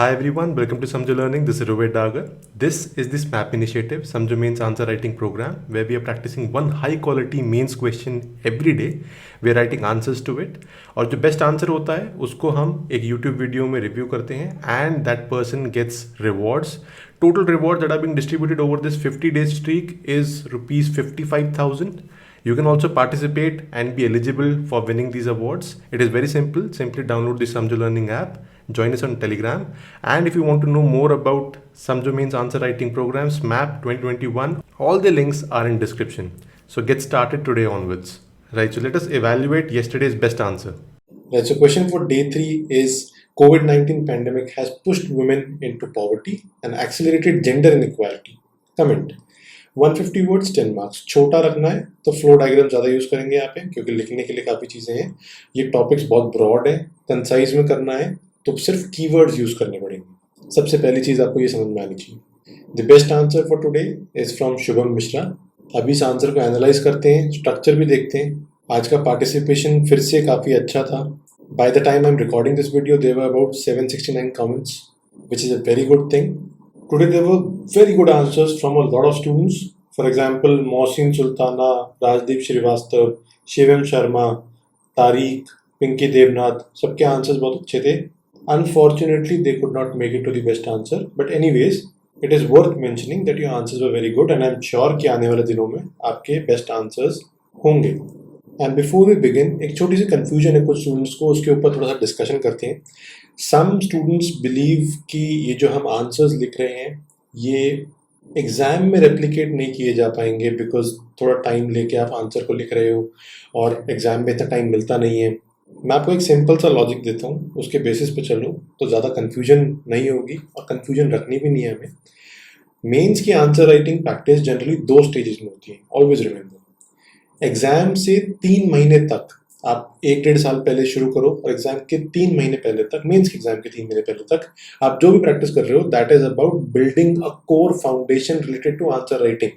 Hi everyone, welcome to Samjo Learning. This is Rohit Dagar. This is the SMAP initiative, Samjo Mains Answer Writing Program, where we are practicing one high quality mains question every day. We are writing answers to it. और जो best answer होता है उसको हम एक YouTube video में review करते हैं and that person gets rewards. Total rewards that are being distributed over this 50 days streak is rupees 55,000. You can also participate and be eligible for winning these awards. It is very simple. Simply download the Samjo Learning app, join us on Telegram, and if you want to know more about Samjo Mains Answer Writing Program, SMAP 2021, all the links are in description. So get started today onwards. Right, so let us evaluate yesterday's best answer. Right, so question for day 3 is COVID-19 pandemic has pushed women into poverty and accelerated gender inequality. Comment. 150 words 10 marks. छोटा रखना है तो flow diagram ज़्यादा use करेंगे यहाँ पे क्योंकि लिखने के लिए काफ़ी चीज़ें हैं. ये टॉपिक्स बहुत ब्रॉड है, कंसाइज में करना है तो सिर्फ कीवर्ड्स यूज़ करने पड़ेंगे. सबसे पहली चीज़ आपको ये समझ में आनी चाहिए. The best answer for today is from Shubham Mishra. अभी इस आंसर को एनालाइज करते हैं, स्ट्रक्चर भी देखते हैं. आज का पार्टिसिपेशन फिर से काफ़ी अच्छा था. By the time I'm recording this video, there were about 769 comments, which is a very good thing. Today there were very good answers from a lot of students. For example, Mohsin Sultana, Rajdeep Srivastav, Shivam Sharma, Tariq, Pinky Devnath, सबके answers बहुत अच्छे थे. Unfortunately, they could not make it to the best answer. But anyways, it is worth mentioning that your answers were very good, and I'm sure कि आने वाले दिनों में आपके best answers होंगे. एंड बिफोर वी बिगिन, एक छोटी सी confusion है कुछ स्टूडेंट्स को, उसके ऊपर थोड़ा सा डिस्कशन करते हैं. सम स्टूडेंट्स बिलीव कि ये जो हम आंसर्स लिख रहे हैं ये एग्ज़ाम में रेप्लिकेट नहीं किए जा पाएंगे बिकॉज थोड़ा टाइम लेके आप आंसर को लिख रहे हो और एग्ज़ाम में इतना टाइम मिलता नहीं है. मैं आपको एक सिंपल सा लॉजिक देता हूँ, उसके बेसिस पे चलो तो ज़्यादा कन्फ्यूजन नहीं होगी और कन्फ्यूजन रखनी भी नहीं है हमें. मेंस की answer writing practice generally 2 stages में होती है. ऑलवेज रिमेंबर, एग्जाम से 3 महीने तक आप 1-1.5 साल पहले शुरू करो और एग्जाम के 3 महीने पहले तक, मेंस के एग्जाम के 3 महीने पहले तक आप जो भी प्रैक्टिस कर रहे हो, that is about building a core foundation related to answer writing.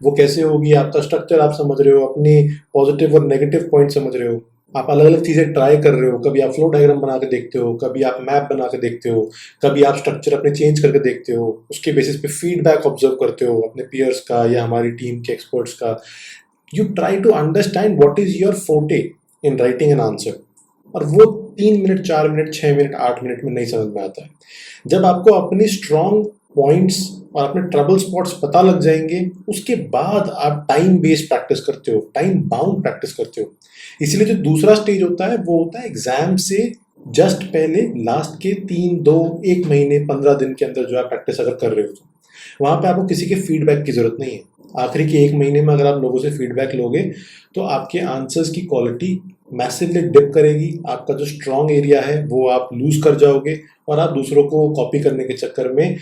वो कैसे होगी, आपका स्ट्रक्चर आप समझ रहे हो, अपने पॉजिटिव और नेगेटिव पॉइंट समझ रहे हो, आप अलग अलग चीज़ें ट्राई कर रहे हो. कभी आप फ्लो डायग्राम बना के देखते हो, कभी आप मैप बना के देखते हो, कभी आप स्ट्रक्चर अपने चेंज करके देखते हो, उसके बेसिस पे फीडबैक ऑब्जर्व करते हो अपने पीयर्स का या हमारी टीम के एक्सपर्ट्स का. You try to understand what is your forte in writing an answer. और वो 3 मिनट, 4 मिनट, 6 मिनट, 8 मिनट में नहीं समझ में आता है. जब आपको अपने स्ट्रॉन्ग पॉइंट्स और अपने ट्रबल स्पॉट्स पता लग जाएंगे, उसके बाद आप टाइम बेस्ड प्रैक्टिस करते हो, टाइम बाउंड प्रैक्टिस करते हो. इसलिए जो दूसरा स्टेज होता है वो होता है एग्जाम से जस्ट पहले, लास्ट के 1 महीने 15 दिन के अंदर जो आप प्रैक्टिस अगर कर रहे हो तो वहाँ पे आपको किसी के फीडबैक की जरूरत नहीं है. आखिरी के 1 महीने में अगर आप लोगों से फीडबैक लोगे तो आपके आंसर्स की क्वालिटी मैसिवली डिप करेगी. आपका जो स्ट्रॉन्ग एरिया है वो आप लूज कर जाओगे और आप दूसरों को कॉपी करने के चक्कर में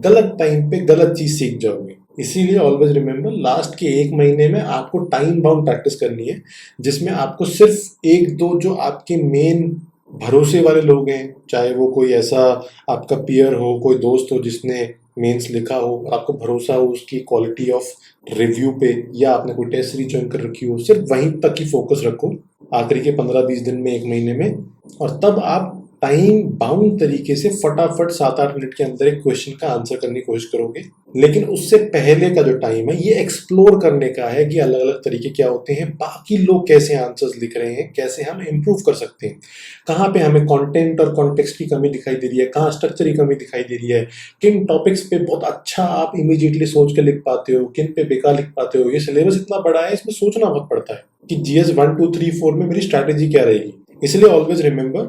गलत टाइम पे गलत चीज़ सीख जाओगे. इसीलिए ऑलवेज रिमेंबर, लास्ट के 1 महीने में आपको टाइम बाउंड प्रैक्टिस करनी है, जिसमें आपको सिर्फ 1-2 जो आपके मेन भरोसे वाले लोग हैं, चाहे वो कोई ऐसा आपका पीयर हो, कोई दोस्त हो जिसने मेंस लिखा हो और आपको भरोसा हो उसकी क्वालिटी ऑफ रिव्यू पे, या आपने कोई टेस्ट सीरीज ज्वाइन कर रखी हो, सिर्फ वहीं तक ही फोकस रखो आखिरी के 15-20 दिन में, 1 महीने में. और तब आप टाइम बाउंड तरीके से फटाफट 7-8 मिनट के अंदर एक क्वेश्चन का आंसर करने की कोशिश करोगे. लेकिन उससे पहले का जो टाइम है ये एक्सप्लोर करने का है कि अलग अलग तरीके क्या होते हैं, बाकी लोग कैसे आंसर्स लिख रहे हैं, कैसे हम इम्प्रूव कर सकते हैं, कहाँ पे हमें कंटेंट और कॉन्टेक्स्ट की कमी दिखाई दे रही है, कहाँ स्ट्रक्चर की कमी दिखाई दे रही है, किन टॉपिक्स पे बहुत अच्छा आप इमीडिएटली सोच के लिख पाते हो, किन पे बेकार लिख पाते हो. ये सिलेबस इतना बड़ा है, इसमें सोचना बहुत पड़ता है कि GS 1, 2, 3, 4 में मेरी स्ट्रैटेजी क्या रहेगी. इसलिए ऑलवेज रिमेंबर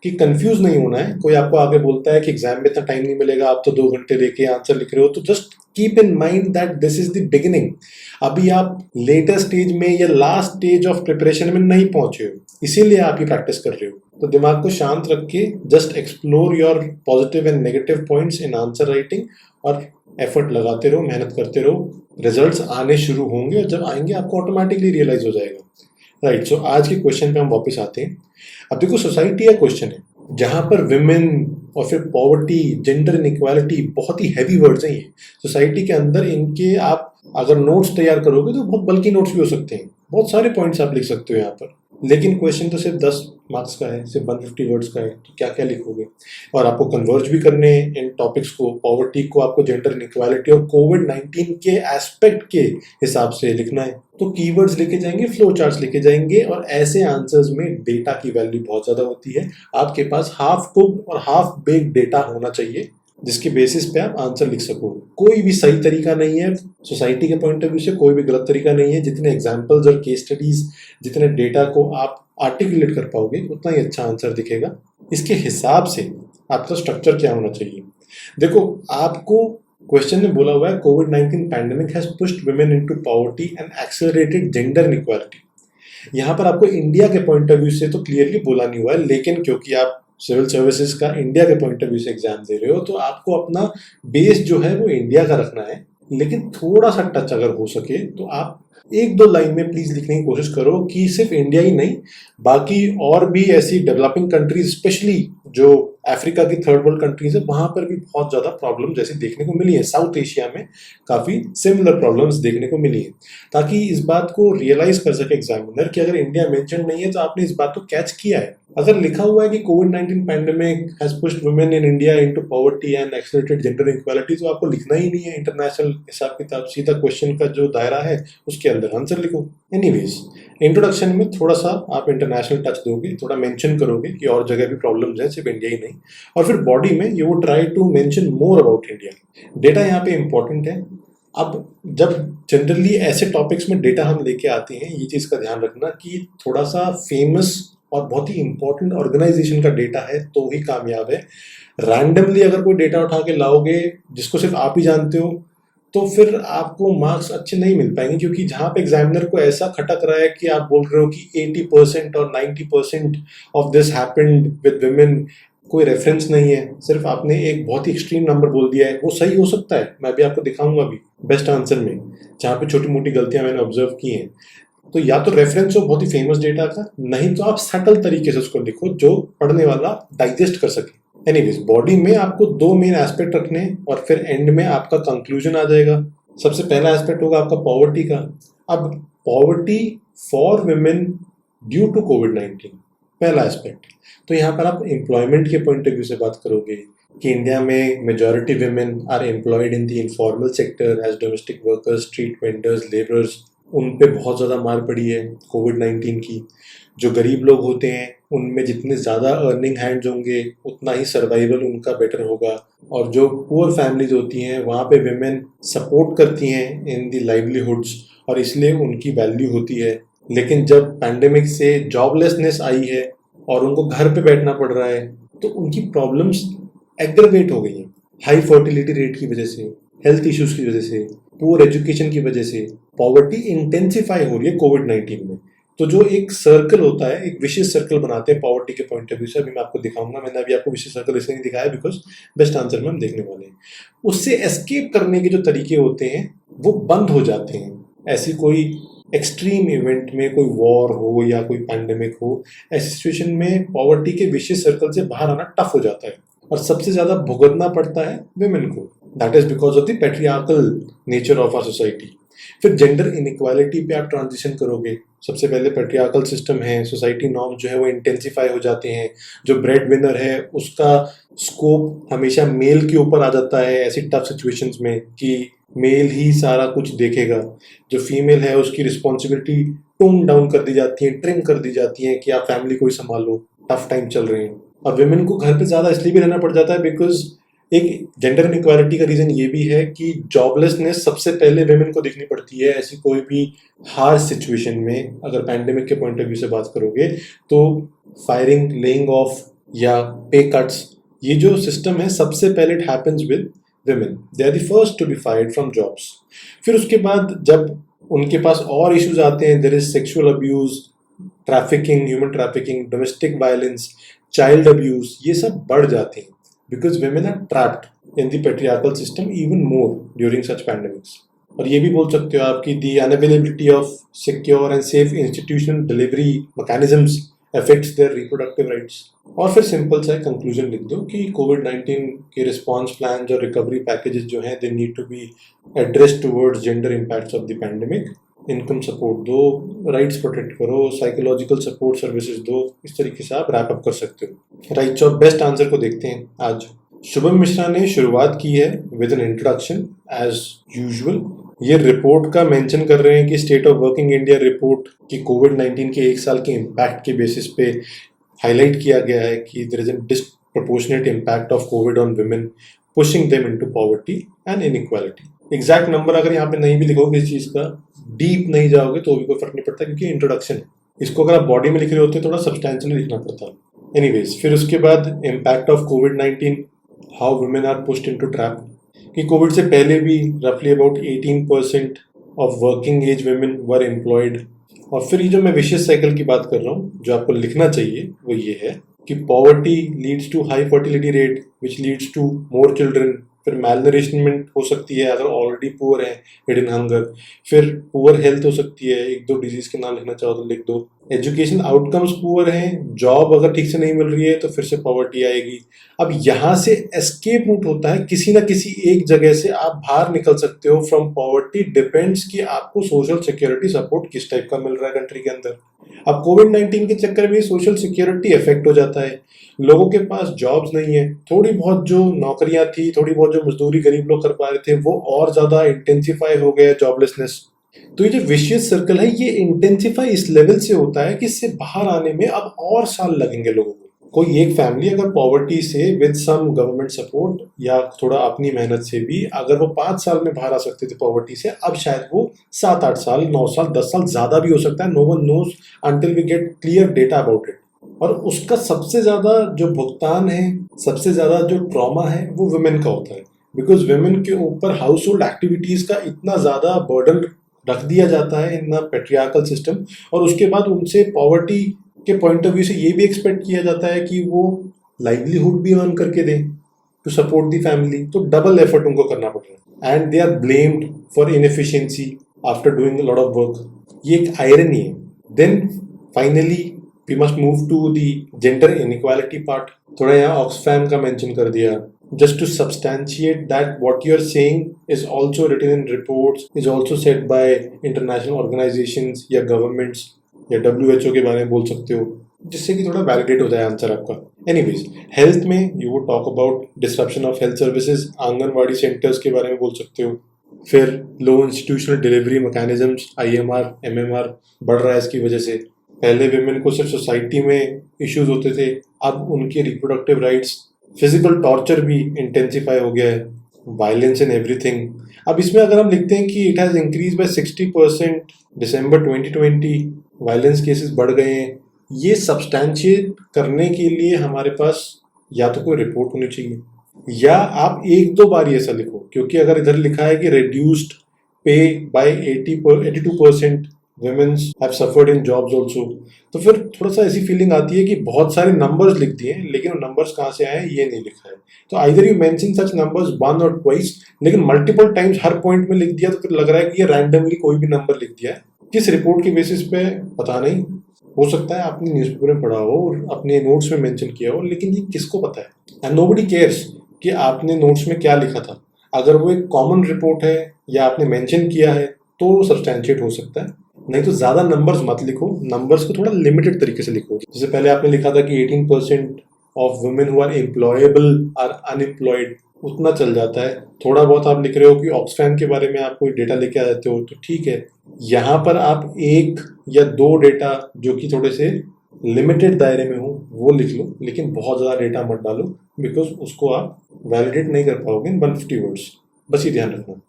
कि कंफ्यूज नहीं होना है. कोई आपको आगे बोलता है कि एग्जाम में इतना टाइम नहीं मिलेगा, आप तो 2 घंटे लेके आंसर लिख रहे हो, तो just keep in mind that this is the beginning. अभी आप लेटर स्टेज में या लास्ट स्टेज ऑफ प्रिपरेशन में नहीं पहुंचे हो, इसीलिए आप ये प्रैक्टिस कर रहे हो. तो दिमाग को शांत रख के just explore your positive and negative points in answer writing और एफर्ट लगाते रहो, मेहनत करते रहो. रिजल्ट्स आने शुरू होंगे और जब आएंगे आपको ऑटोमेटिकली रियलाइज हो जाएगा. राइट, सो आज के क्वेश्चन पे हम वापस आते हैं. अब देखो, सोसाइटी का क्वेश्चन है जहाँ पर विमेन और फिर पॉवर्टी, जेंडर इनइक्वालिटी बहुत ही हैवी वर्ड्स हैं. ये सोसाइटी के अंदर इनके आप अगर नोट्स तैयार करोगे तो बहुत बल्कि नोट्स भी हो सकते हैं. बहुत सारे पॉइंट्स आप लिख सकते हो यहाँ पर. लेकिन क्वेश्चन तो सिर्फ 10 मार्क्स का है, सिर्फ 150 वर्ड्स का है, तो क्या क्या लिखोगे? और आपको कन्वर्ज भी करने हैं इन टॉपिक्स को, पॉवर्टी को आपको जेंडर इनइक्वालिटी और कोविड-19 के एस्पेक्ट के हिसाब से लिखना है, तो कीवर्ड्स लेके जाएंगे, फ्लो चार्ट्स लेके जाएंगे, और ऐसे आंसर्स में डेटा की वैल्यू बहुत ज्यादा होती है। आपके पास हाफ कुक्ड और हाफ बेक्ड डेटा होना चाहिए जिसके बेसिस पे आप आंसर लिख सको। कोई भी सही तरीका नहीं है सोसाइटी के पॉइंट ऑफ व्यू से, कोई भी गलत तरीका नहीं है। जितने एग्जांपल्स और केस स्टडीज, जितने डेटा को आप आर्टिकुलेट कर पाओगे, उतना ही अच्छा आंसर दिखेगा। इसके हिसाब से आपका स्ट्रक्चर क्या होना चाहिए? देखो, आपको क्वेश्चन में बोला हुआ है कोविड-19 pandemic has pushed women into poverty and accelerated gender inequality. यहाँ पर आपको इंडिया के पॉइंट ऑफ व्यू से तो क्लियरली बोला नहीं हुआ है, लेकिन क्योंकि आप सिविल सर्विसेज का इंडिया के पॉइंट ऑफ व्यू से एग्जाम दे रहे हो, तो आपको अपना बेस जो है वो इंडिया का रखना है। लेकिन थोड़ा सा टच अगर हो सके तो आप एक दो लाइन में प्लीज लिखने की कोशिश करो कि सिर्फ इंडिया ही नहीं, बाकी और भी ऐसी डेवलपिंग कंट्रीज, स्पेशली जो अफ्रीका की थर्ड वर्ल्ड कंट्रीज है, वहां पर भी बहुत ज्यादा प्रॉब्लम जैसी देखने को मिली है। साउथ एशिया में काफी सिमिलर प्रॉब्लम्स देखने को मिली है, ताकि इस बात को रियलाइज कर सके एग्जामिनर कि अगर इंडिया मेंशन नहीं है तो आपने इस बात को कैच किया है। अगर लिखा हुआ है कि कोविड-19 pandemic has pushed women in India into poverty and accelerated gender equality, तो आपको लिखना ही नहीं है इंटरनेशनल हिसाब किताब, सीधा क्वेश्चन का जो दायरा है उसके अंदर आंसर लिखो। एनीवेज, इंट्रोडक्शन में थोड़ा सा आप इंटरनेशनल टच दोगे, थोड़ा मेंशन करोगे कि और जगह भी प्रॉब्लम्स हैं, सिर्फ इंडिया ही नहीं, और फिर बॉडी में you would try to mention more about India. Data यहाँ पे इंपॉर्टेंट है। अब जब जनरली ऐसे टॉपिक्स में डेटा हम लेके आते हैं, ये चीज का ध्यान रखना कि थोड़ा सा फेमस और बहुत ही इंपॉर्टेंट ऑर्गेनाइजेशन का डेटा है तो ही कामयाब है। रैंडमली अगर कोई डेटा उठा के लाओगे जिसको सिर्फ आप ही जानते हो, तो फिर आपको मार्क्स अच्छे नहीं मिल पाएंगे, क्योंकि जहां पे एग्जामिनर को ऐसा खटक रहा है कि आप बोल रहे हो कि 80% और 90% of this happened with women, कोई रेफरेंस नहीं है, सिर्फ आपने एक बहुत ही एक्सट्रीम नंबर बोल दिया है। वो सही हो सकता है, मैं भी आपको दिखाऊंगा अभी बेस्ट आंसर में जहाँ पे छोटी मोटी गलतियां मैंने ऑब्जर्व की हैं। तो या तो रेफरेंस हो बहुत ही फेमस डेटा का, नहीं तो आप सटल तरीके से उसको लिखो जो पढ़ने वाला डाइजेस्ट कर सके। एनीवेज, बॉडी में आपको दो मेन एस्पेक्ट रखने हैं और फिर एंड में आपका कंक्लूजन आ जाएगा। सबसे पहला एस्पेक्ट होगा आपका पॉवर्टी का। अब poverty for women due to कोविड-19, पहला एस्पेक्ट। तो यहाँ पर आप एम्प्लॉयमेंट के पॉइंट ऑफ व्यू से बात करोगे कि इंडिया में majority women are employed in the informal sector as domestic workers, street vendors, labourers. उन पे बहुत ज़्यादा मार पड़ी है कोविड-19 की। जो गरीब लोग होते हैं उनमें जितने ज़्यादा अर्निंग हैंड्स होंगे उतना ही सर्वाइवल उनका बेटर होगा, और जो पुअर फैमिलीज होती हैं वहाँ पे विमेन सपोर्ट करती हैं इन दी लाइवलीहुड्स, और इसलिए उनकी वैल्यू होती है। लेकिन जब पैंडेमिक से जॉबलेसनेस आई है और उनको घर पे बैठना पड़ रहा है, तो उनकी प्रॉब्लम्स एग्रेवेट हो गई हैं। हाई फर्टिलिटी रेट की वजह से, हेल्थ इश्यूज की वजह से, पुअर एजुकेशन की वजह से पॉवर्टी इंटेंसिफाई हो रही है कोविड-19 में। तो जो एक सर्कल होता है, एक विशेष सर्कल बनाते हैं पॉवर्टी के पॉइंट ऑफ व्यू से, अभी मैं आपको दिखाऊंगा। मैंने अभी आपको विशेष सर्कल इसलिए नहीं दिखाया बिकॉज बेस्ट आंसर में हम देखने वाले हैं। उससे एस्केप करने के जो तरीके होते हैं वो बंद हो जाते हैं। ऐसी कोई एक्सट्रीम इवेंट में, कोई वॉर हो या कोई पैंडेमिक हो, ऐसी सिचुएशन में पॉवर्टी के विशेष सर्कल से बाहर आना टफ हो जाता है, और सबसे ज्यादा भुगतना पड़ता है विमेन को। That is because of the patriarchal nature of our society. फिर जेंडर इनइक्वालिटी पे आप ट्रांजिशन करोगे। सबसे पहले पैट्रियार्कल सिस्टम है, सोसाइटी नॉर्म जो है वो इंटेंसिफाई हो जाते हैं। जो ब्रेड विनर है उसका स्कोप हमेशा मेल के ऊपर आ जाता है ऐसी टफ सिचुएशंस में कि मेल ही सारा कुछ देखेगा। जो फीमेल है उसकी रिस्पॉन्सिबिलिटी टोन डाउन कर दी जाती है, ट्रिम कर दी जाती है कि आप फैमिली को ही संभालो, टफ टाइम चल रहे हैं। और विमेन को घर पे ज्यादा इसलिए भी रहना पड़ जाता है बिकॉज एक जेंडर इनइक्वालिटी का रीजन ये भी है कि जॉबलेसनेस सबसे पहले विमेन को दिखनी पड़ती है। ऐसी कोई भी हार्श सिचुएशन में, अगर पैंडेमिक के पॉइंट ऑफ व्यू से बात करोगे, तो फायरिंग, लेइंग ऑफ या पे कट्स, ये जो सिस्टम है सबसे पहले it happens with women. They are the first to be fired from jobs. फिर उसके बाद जब उनके पास और इश्यूज आते हैं, there is sexual abuse, trafficking, human trafficking, domestic violence, child abuse, ये सब बढ़ जाते हैं because women are trapped in the patriarchal system even more during such pandemics. और ये भी बोल सकते हो आपकी the unavailability of secure and safe institutional delivery mechanisms affects their reproductive rights. और फिर सिंपल सा कंक्लूजन लिख दो कि कोविड-19 के रिस्पॉन्स प्लान और रिकवरी पैकेजेस जो हैं they need to be addressed towards gender impacts of the pandemic income support दो, राइट्स प्रोटेक्ट करो, साइकोलॉजिकल सपोर्ट सर्विसेज दो। इस तरीके से आप रैप अप कर सकते हो। राइट और बेस्ट आंसर को देखते हैं आज। शुभम मिश्रा ने शुरुआत की है with an introduction as usual. ये रिपोर्ट का मेंशन कर रहे हैं कि state of working India report की कोविड-19 के 1 साल के इम्पैक्ट के बेसिस पे हाईलाइट किया गया है कि there is a disproportionate impact of COVID on women pushing them into poverty and inequality. Exact number अगर यहाँ पे नहीं भी लिखोगे इस चीज का, डीप नहीं जाओगे तो भी कोई फर्क नहीं पड़ता क्योंकि इंट्रोडक्शन है। इसको अगर आप बॉडी में लिख रहे होते थोड़ा सब्सटैंशियली लिखना पड़ता। एनीवेज, फिर उसके बाद impact of COVID, how women are pushed into trap. कि कोविड से पहले भी रफली about 18% of working age women were employed. और फिर ये जो मैं विशियस साइकिल की बात कर रहा हूँ, जो आपको लिखना चाहिए वो ये है कि poverty leads to high fertility rate which leads to more children. फिर मैलनरिशमेंट हो सकती है अगर ऑलरेडी पुअर है, हिडन हंगर। फिर पुअर हेल्थ हो सकती है, एक दो डिजीज के नाम लिखना चाहो तो लिख दो। एजुकेशन आउटकम्स पुअर हैं, जॉब अगर ठीक से नहीं मिल रही है तो फिर से पॉवर्टी आएगी। अब यहाँ से एस्केप रूट होता है, किसी ना किसी एक जगह से आप बाहर निकल सकते हो फ्रॉम पॉवर्टी। डिपेंड्स कि आपको सोशल सिक्योरिटी सपोर्ट किस टाइप का मिल रहा है कंट्री के अंदर। अब कोविड-19 के चक्कर में सोशल सिक्योरिटी इफेक्ट हो जाता है, लोगों के पास जॉब्स नहीं है, थोड़ी बहुत जो नौकरियां थी, थोड़ी बहुत जो मजदूरी गरीब लोग कर पा रहे थे, वो और ज्यादा इंटेंसिफाई हो गया जॉबलेसनेस। तो ये जो विशियस सर्कल है ये इंटेंसिफाई इस लेवल से होता है कि इससे बाहर आने में अब और साल लगेंगे लोगों को। कोई एक फैमिली अगर पॉवर्टी से विद सम गवर्नमेंट सपोर्ट या थोड़ा अपनी मेहनत से भी अगर वो 5 साल में बाहर आ सकते थे पॉवर्टी से, अब शायद वो 7-8 साल, 9 साल, 10 साल ज्यादा भी हो सकता है। No one knows until we get clear data about it. और उसका सबसे ज्यादा जो भुगतान है, सबसे ज्यादा जो ट्रॉमा है वो वुमेन का होता है। बिकॉज वुमेन के ऊपर हाउस होल्ड एक्टिविटीज का इतना ज्यादा बर्डन रख दिया जाता है इन द पेट्रियार्कल सिस्टम। और उसके बाद उनसे पॉवर्टी के पॉइंट ऑफ व्यू से ये भी एक्सपेक्ट किया जाता है कि वो लाइवलीहुड भी अर्न करके दें टू सपोर्ट दी फैमिली। तो डबल एफर्ट उनको करना पड़ रहा है and they are blamed for inefficiency after doing a lot of work. ये एक आयरनी है। Then finally we must move to the gender inequality part. थोड़ा यहाँ ऑक्सफैम का मेंशन कर दिया just to substantiate that what you're saying is also written in reports, is also said by international organizations या governments या WHO के बारे में बोल सकते हो, जिससे कि थोड़ा वैलिडेट हो जाए आंसर आपका। एनीवेज, हेल्थ में you would talk about disruption of health services, Anganwadi centres के बारे में बोल सकते हो। फिर low institutional delivery mechanisms, IMR MMR बढ़ रहा है इसकी वजह से। पहले विमेन को सिर्फ सोसाइटी में इश्यूज होते थे, अब उनके रिप्रोडक्टिव राइट्स, फिजिकल टॉर्चर भी इंटेंसिफाई हो गया है, वायलेंस इन एवरीथिंग। अब इसमें अगर हम लिखते हैं कि it has increase bye 60% December 2020, violence cases बढ़ गए हैं, ये सब्सटैंशिएट करने के लिए हमारे पास या तो कोई रिपोर्ट होनी चाहिए या आप एक दो बार ये ऐसा लिखो। क्योंकि अगर इधर लिखा है कि रिड्यूस्ड पे bye 82% women's have suffered in jobs also, तो फिर थोड़ा सा ऐसी फीलिंग आती है कि बहुत सारे नंबर्स लिख दिए लेकिन वो नंबर्स कहाँ से आए ये नहीं लिखा है। तो either you mention such numbers one और ट्वाइस, लेकिन मल्टीपल टाइम्स हर पॉइंट में लिख दिया तो फिर लग रहा है कि ये रैंडमली कोई भी नंबर लिख दिया है। किस रिपोर्ट के बेसिस पे पता नहीं, हो सकता है आपने न्यूज़पेपर में पढ़ा हो और अपने नोट्स में मेंशन किया हो, लेकिन ये किसको पता है? एंड नोबडी केयर्स कि आपने नोट्स में क्या लिखा था। अगर वो एक कॉमन रिपोर्ट है या आपने मेंशन किया है तो सब्सटैंशिएट हो सकता है, नहीं तो ज्यादा नंबर्स मत लिखो। नंबर्स को थोड़ा लिमिटेड तरीके से लिखो। जैसे पहले आपने लिखा था कि 18% of women who are employable are unemployed, उतना चल जाता है। थोड़ा बहुत आप लिख रहे हो कि ऑक्सफैम के बारे में आप कोई डेटा लेके आ जाते हो तो ठीक है। यहाँ पर आप एक या दो डेटा जो कि थोड़े से लिमिटेड दायरे में हो वो लिख लो, लेकिन बहुत ज़्यादा डेटा मत डालो बिकॉज उसको आप वैलिडेट नहीं कर पाओगे इन 150 वर्ड्स। बस ये ध्यान रखना।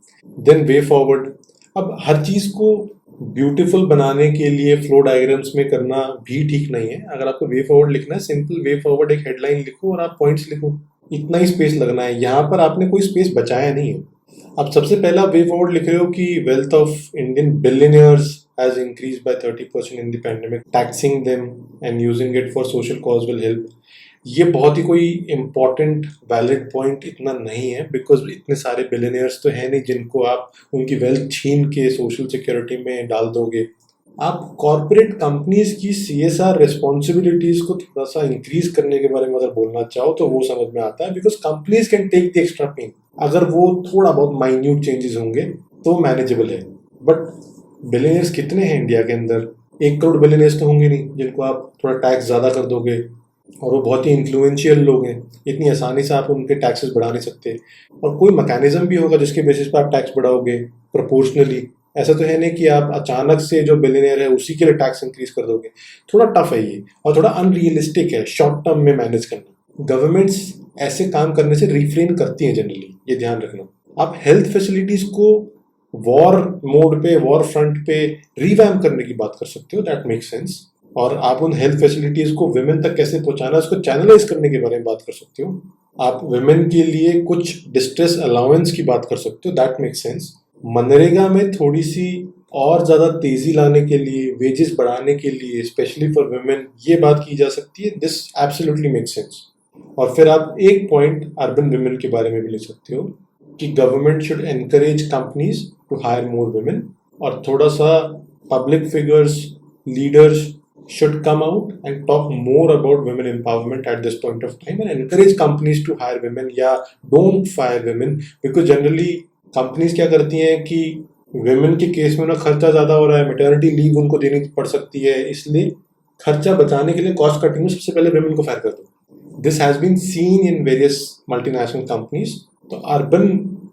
Then way forward. अब हर चीज़ को ब्यूटीफुल बनाने के लिए फ्लो डायग्राम्स में करना भी ठीक नहीं है। अगर आपको वे फॉरवर्ड लिखना है, सिंपल वे फॉरवर्ड एक हेडलाइन लिखो और आप पॉइंट्स लिखो, इतना ही स्पेस लगना है। यहाँ पर आपने कोई स्पेस बचाया नहीं है। अब सबसे पहला वे फॉरवर्ड लिख रहे हो कि wealth of Indian billionaires has increase by 30% in the pandemic, taxing them and using it for social cause will help. ये बहुत ही कोई इंपॉर्टेंट वैलिड पॉइंट इतना नहीं है बिकॉज इतने सारे बिलियनियर्स तो हैं नहीं जिनको आप उनकी वेल्थ छीन के सोशल सिक्योरिटी में डाल दोगे। आप कॉर्पोरेट कंपनीज की CSR रिस्पॉन्सिबिलिटीज को थोड़ा सा इंक्रीज करने के बारे में अगर बोलना चाहो तो वो समझ में आता है because companies can take the extra pain. अगर वो थोड़ा बहुत माइन्यूट चेंजेस होंगे तो मैनेजेबल है, बट बिलियनर्स कितने हैं इंडिया के अंदर? 1 करोड़ बिलियनर्स तो होंगे नहीं जिनको आप थोड़ा टैक्स ज़्यादा कर दोगे, और वो बहुत ही इन्फ्लुएंशियल लोग हैं, इतनी आसानी से आप उनके टैक्सेस बढ़ा नहीं सकते। और कोई मैकेनिज्म भी होगा जिसके बेसिस पे आप टैक्स बढ़ाओगे प्रोपोर्शनली। ऐसा तो है नहीं कि आप अचानक से जो बिलियनर है उसी के लिए टैक्स इंक्रीज कर दोगे। थोड़ा टफ है ये, और थोड़ा अनरियलिस्टिक है शॉर्ट टर्म में मैनेज करना। गवर्नमेंट्स ऐसे काम करने से रिफ्रेन करती हैं जनरली, ये ध्यान रखना। आप हेल्थ फैसिलिटीज को वॉर मोड पे, वॉर फ्रंट पे रिवैम्प करने की बात कर सकते हो, दैट मेक सेंस। और आप उन हेल्थ फैसिलिटीज को विमेन तक कैसे पहुंचाना, उसको चैनलाइज करने के बारे में बात कर सकते हो। आप विमेन के लिए कुछ डिस्ट्रेस अलाउंस की बात कर सकते हो, दैट मेक सेंस। मनरेगा में थोड़ी सी और ज्यादा तेजी लाने के लिए, वेजेस बढ़ाने के लिए, स्पेशली फॉर वुमेन, ये बात की जा सकती है। This absolutely make sense. और फिर आप एक पॉइंट अर्बन वुमेन के बारे में भी लिख सकते हो कि government should encourage companies to hire more women, और थोड़ा सा public figures, leaders should come out and talk more about women empowerment at this point of time and encourage companies to hire women, या don't fire women, because generally companies क्या करती हैं कि women के case में ना खर्चा ज़्यादा हो रहा है, maternity leave उनको देनी पड़ सकती है, इसलिए खर्चा बचाने के लिए कॉस्ट कटिंग में सबसे पहले women को फायर कर दो। This has been seen in various multinational companies। तो अर्बन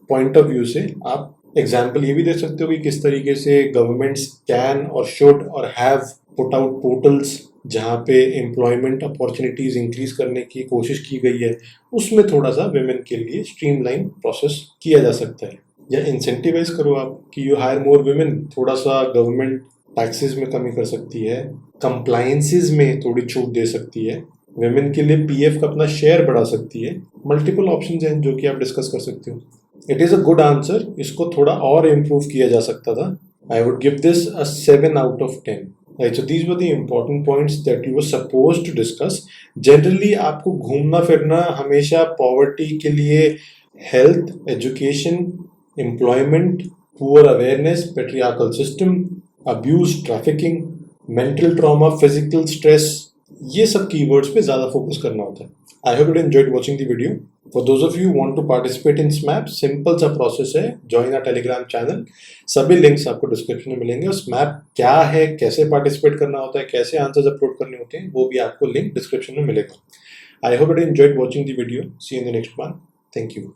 पॉइंट ऑफ व्यू से आप एग्जाम्पल ये भी दे सकते हो कि किस तरीके से गवर्नमेंट्स कैन और शुड और हैव पुट आउट पोर्टल्स जहाँ पे एम्प्लॉयमेंट अपॉर्चुनिटीज इंक्रीज करने की कोशिश की गई है, उसमें थोड़ा सा वुमेन के लिए स्ट्रीमलाइन प्रोसेस किया जा सकता है। या इंसेंटिवाइज करो आप कि यू हायर मोर वुमेन, थोड़ा सा गवर्नमेंट टैक्सेस में कमी कर सकती है, कंप्लायंसेस में थोड़ी छूट दे सकती है, वुमेन के लिए पीएफ का अपना शेयर बढ़ा सकती है। मल्टीपल ऑप्शंस हैं जो कि आप डिस्कस कर सकते हो। It is a good answer, इसको थोड़ा और इम्प्रूव किया जा सकता था। I would give this a 7 out of 10। Right, so these were the important points that you were supposed to discuss. Generally आपको घूमना फिरना हमेशा पॉवर्टी के लिए health, education, employment, poor awareness, patriarchal system, abuse, trafficking, mental trauma, physical stress, ये सब keywords पे ज़्यादा फोकस करना होता है। I hope you enjoyed watching the video. For those of you want to participate in स्मैप, सिंपल सा process है, ज्वाइन आवर टेलीग्राम चैनल। सभी लिंक्स आपको डिस्क्रिप्शन में मिलेंगे। और स्मैप क्या है, कैसे पार्टिसिपेट करना होता है, कैसे आंसर्स अपलोड करने होते हैं, वो भी आपको लिंक डिस्क्रिप्शन में मिलेगा। I hope you enjoyed watching the video. See you in the next one. Thank you.